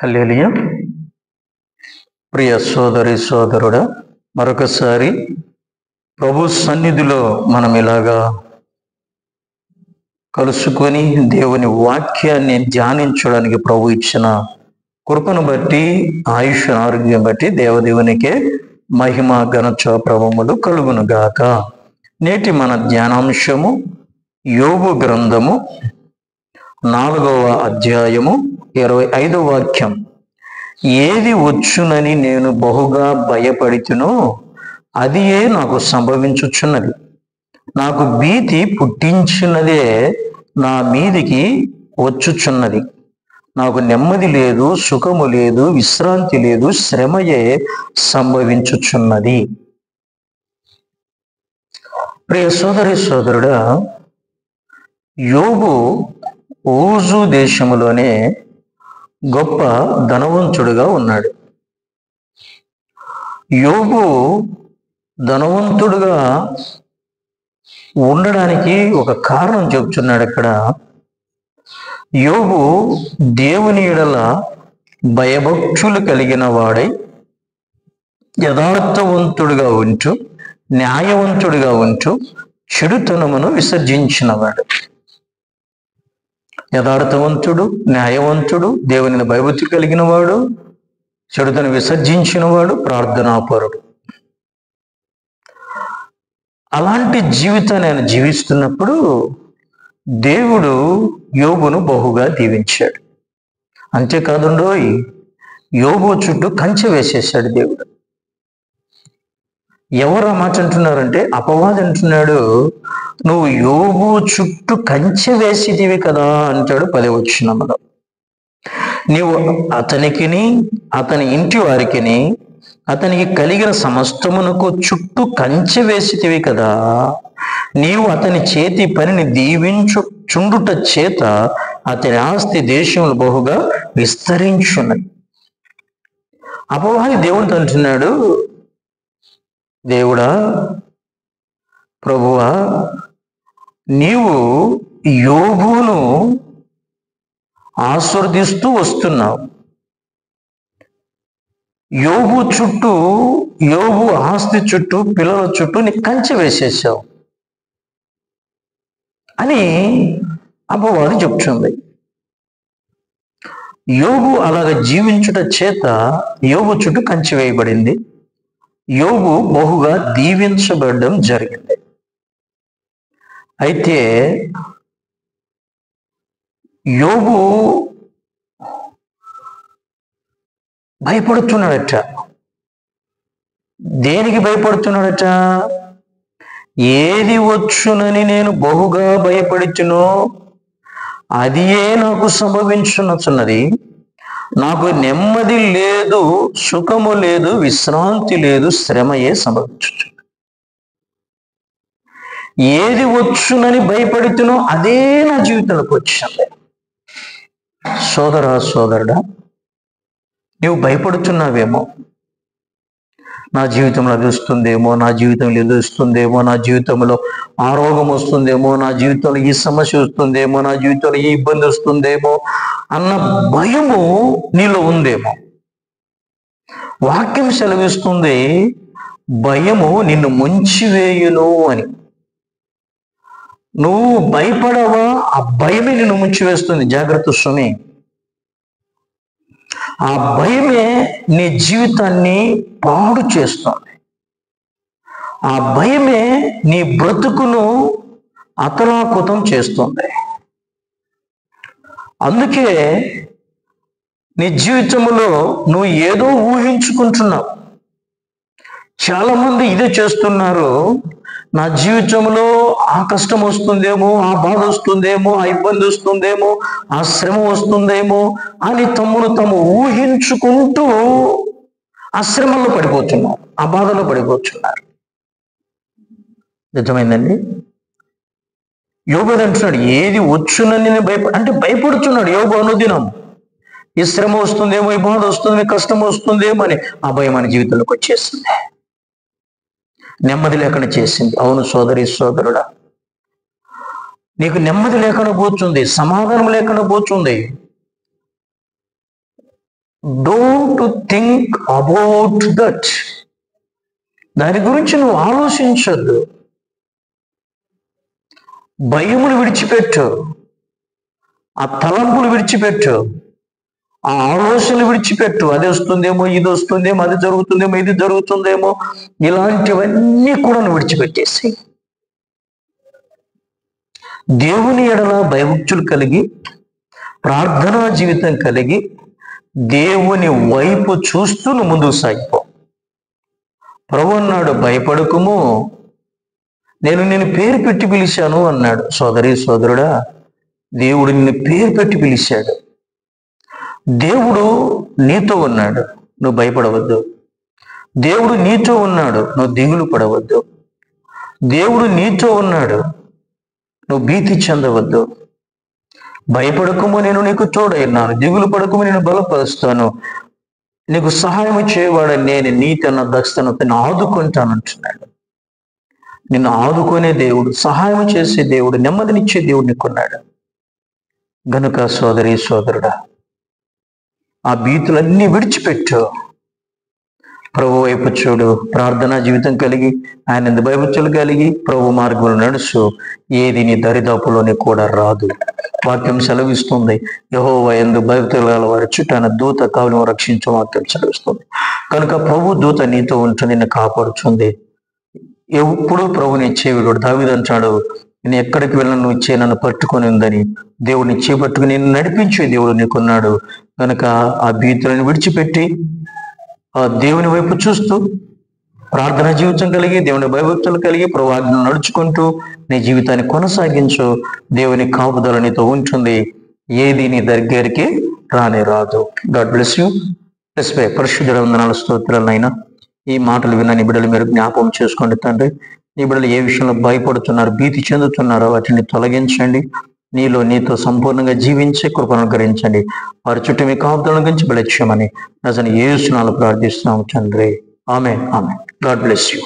హల్లెలూయా. ప్రియ సోదరి సోదరుడా, మరొకసారి ప్రభు సన్నిధిలో మనం ఇలాగా కలుసుకొని దేవుని వాక్యాన్ని ధ్యానించడానికి ప్రభు ఇచ్చిన కృపను బట్టి, ఆయుష్ ఆరోగ్యం బట్టి దేవదేవునికే మహిమ ఘనత ప్రభములు కలుగును గాక. నేటి మన ధ్యానాంశము యోబు గ్రంథము 4వ అధ్యాయము 25వ వాక్యం. ఏది వచ్చునని నేను బహుగా భయపడితునో అదియే నాకు సంభవించుచున్నది. నాకు భీతి పుట్టించినదే నా మీదికి వచ్చుచున్నది. నాకు నెమ్మది లేదు, సుఖము లేదు, విశ్రాంతి లేదు, శ్రమయే సంభవించుచున్నది. ప్రియ సోదరి సోదరుడా, యోబు ఊజు దేశములోనే గొప్ప ధనవంతుడుగా ఉన్నాడు. యోబు ధనవంతుడుగా ఉండడానికి ఒక కారణం చెప్తున్నాడు అక్కడ. యోబు దేవుని యెడల భయభక్తులు కలిగిన వాడై యథార్థవంతుడుగా ఉంటూ, న్యాయవంతుడిగా ఉంటూ చెడుతనమును విసర్జించినవాడు. యథార్థవంతుడు, న్యాయవంతుడు, దేవుని భయభక్తి కలిగిన వాడు, చెడుతను విసర్జించిన వాడు, ప్రార్థనాపరుడు. అలాంటి జీవితాన్ని ఆయన జీవిస్తున్నప్పుడు దేవుడు యోబును బహుగా దీవించాడు. అంతేకాదుండోయ్, యోబు చుట్టూ కంచె వేసేశాడు దేవుడు. ఎవరు ఆ మాట అంటున్నారంటే అపవాది అంటున్నాడు, నువ్వు యోబు చుట్టూ కంచె వేసిదివి కదా అంటాడు 10వ వచనంలో. నీవు అతనికిని, అతని ఇంటి వారికిని, అతనికి కలిగిన సమస్తమునకు చుట్టూ కంచె వేసితివి కదా. నీవు అతని చేతి పనిని దీవించుచుండుట చేత అతని ఆస్తి దేశంలో బహుగా విస్తరించున్నది. అపవాది దేవుడితో అంటున్నాడు, దేవుడా, ప్రభువా, నీవు యోబును ఆశీర్వదిస్తూ వస్తున్నావు. యోబు చుట్టూ, యోబు ఆస్తి చుట్టూ, పిల్లల చుట్టూ నీ కంచె వేసేసావు అని అపవాది చెప్తుంది. యోబు అలాగ జీవించుట చేత యోబు చుట్టూ కంచె వేయబడింది. యోబు బహుగా దీవించబడడం జరిగింది. అయితే యోబు భయపడుతున్నాడట. దేనికి భయపడుతున్నాడట? ఏది వచ్చునని నేను బహుగా భయపడుచునో అదియే నాకు సంభవించున్నది. నాకు నెమ్మది లేదు, సుఖము లేదు, విశ్రాంతి లేదు, శ్రమయే సంభవించు. ఏది వచ్చునని భయపడుతునో అదే నా జీవితంలోకి వచ్చింది. సోదరా సోదరుడా, నువ్వు భయపడుతున్నావేమో, నా జీవితంలో అది వస్తుందేమో, నా జీవితంలో ఇది వస్తుందేమో, నా జీవితంలో ఆ రోగం వస్తుందేమో, నా జీవితంలో ఈ సమస్య వస్తుందేమో, నా జీవితంలో ఈ ఇబ్బంది వస్తుందేమో అన్న భయము నీలో ఉందేమో. వాక్యం సెలవిస్తుంది, భయము నిన్ను ముంచివేయును అని. నువ్వు భయపడవా? ఆ భయమే నిన్ను ముంచివేస్తుంది. జాగ్రత్త స్వామి. ఆ భయమే నీ జీవితాన్ని పాడు చేస్తుంది. ఆ భయమే నీ బ్రతుకును అతలాకుతం చేస్తుంది. అందుకే నీ జీవితంలో నువ్వు ఏదో ఊహించుకుంటున్నావు. చాలా మంది ఇదే చేస్తున్నారు. నా జీవితంలో ఆ కష్టం వస్తుందేమో, ఆ బాధ వస్తుందేమో, ఆ ఇబ్బంది వస్తుందేమో, ఆ శ్రమ వస్తుందేమో అని తాము ఊహించుకుంటూ ఆ శ్రమల్లో పడిపోతున్నారు, ఆ బాధలో పడిపోతున్నారు. నిజమైందండి. యోబు అంటున్నాడు, ఏది వచ్చునని నేను భయపడుతున్నాడు యోబు అనుదినం. ఈ శ్రమ వస్తుందేమో, ఈ బాధ వస్తుంది, కష్టం వస్తుందేమో అని ఆ భయం మన జీవితంలోకి వచ్చేస్తుంది. నెమ్మది లేకుండా చేసింది. అవును సోదరి సోదరుడా, నీకు నెమ్మది లేకుండా పోతుంది, సమాధానం లేకుండా పోతుంది. Don't think about that. దాని గురించి నువ్వు ఆలోచించద్దు. భయములు విడిచిపెట్టు, ఆ తలంపులు విడిచిపెట్టు, ఆ ఆలోచనలు విడిచిపెట్టు. అది వస్తుందేమో, ఇది వస్తుందేమో, అది జరుగుతుందేమో, ఇది జరుగుతుందేమో, ఇలాంటివన్నీ కూడా నువ్వు విడిచిపెట్టేసి దేవుని ఎడల భయభక్తులు కలిగి, ప్రార్థనా జీవితం కలిగి, దేవుని వైపు చూస్తూ నువ్వు ముందుకు సాగిపో. ప్రభు అన్నాడు, భయపడకుము, నేను పేరు పెట్టి పిలిచాను అన్నాడు. సోదరి సోదరుడా, దేవుడు నిన్ను పేరు పెట్టి పిలిచాడు. దేవుడు నీతో ఉన్నాడు, నువ్వు భయపడవద్దు. దేవుడు నీతో ఉన్నాడు, నువ్వు దిగులు పడవద్దు. దేవుడు నీతో ఉన్నాడు, నువ్వు భీతి చెందవద్దు. భయపడకము, నేను నీకు తోడైనాను. దిగులు పడకము, నేను బలపరుస్తాను. నీకు సహాయం చేయవాడని నేను, నీతి అన్న దక్షతను ఆదుకుంటానంటున్నాడు. నిన్ను ఆదుకునే దేవుడు, సహాయం చేసే దేవుడు, నెమ్మదినిచ్చే దేవుడు నీకున్నాడు. గనుక సోదరి సోదరుడా, ఆ భీతులన్నీ విడిచిపెట్టు, ప్రభు వైపు చూడు. ప్రార్థనా జీవితం కలిగి, ఆయన భయభక్తులు కలిగి, ప్రభు మార్గంలో నడుచు. ఏది నీ దరిదాపులోనే కూడా రాదు. వాక్యం సెలవిస్తుంది, యెహోవా యందు భయభక్తులు గల వారి చుట్టూ దూత కావలను రక్షించు వాక్యం సెలవిస్తుంది. కనుక ప్రభు దూత నీతో ఉంటుంది, నిన్ను కాపాడుతుంది. ఎప్పుడు ప్రభుని చేయుడు. దావీదు అంటాడు, నేను ఎక్కడికి వెళ్ళను, నువ్వు ఇచ్చే నన్ను పట్టుకొని ఉందని. దేవుడిని చేపట్టుకుని నిన్ను నడిపించే దేవుడు నీకున్నాడు. కనుక ఆ భీతులను విడిచిపెట్టి ఆ దేవుని వైపు చూస్తూ, ప్రార్థనా జీవితం కలిగి, దేవుని భయభక్తులు కలిగి, ప్రభు ఆజ్ఞను నడుచుకుంటూ నీ జీవితాన్ని కొనసాగించు. దేవుని కాపుదల నీతో ఉంటుంది. ఏది నీ దగ్గరికి రానే రాదు. God bless you. ప్లస్ పరిశుద్ధ వందనాల స్తోత్రాలైనా ఈ మాటలు విన్న నీ బిడ్డలు మీరు జ్ఞాపకం చేసుకోండి తండ్రి. నీ బిడ్డలు ఏ విషయంలో భయపడుతున్నారు, భీతి చెందుతున్నారో వాటిని తొలగించండి. నీతో సంపూర్ణంగా జీవించే కృపను అనుగ్రహించండి. వారి చుట్టూ మీ కాపుదలను గురించి బలెచ్చమని నజని యేసు నామములో ప్రార్థిస్తున్నాము తండ్రి. ఆమేన్. ఆమేన్. God bless you.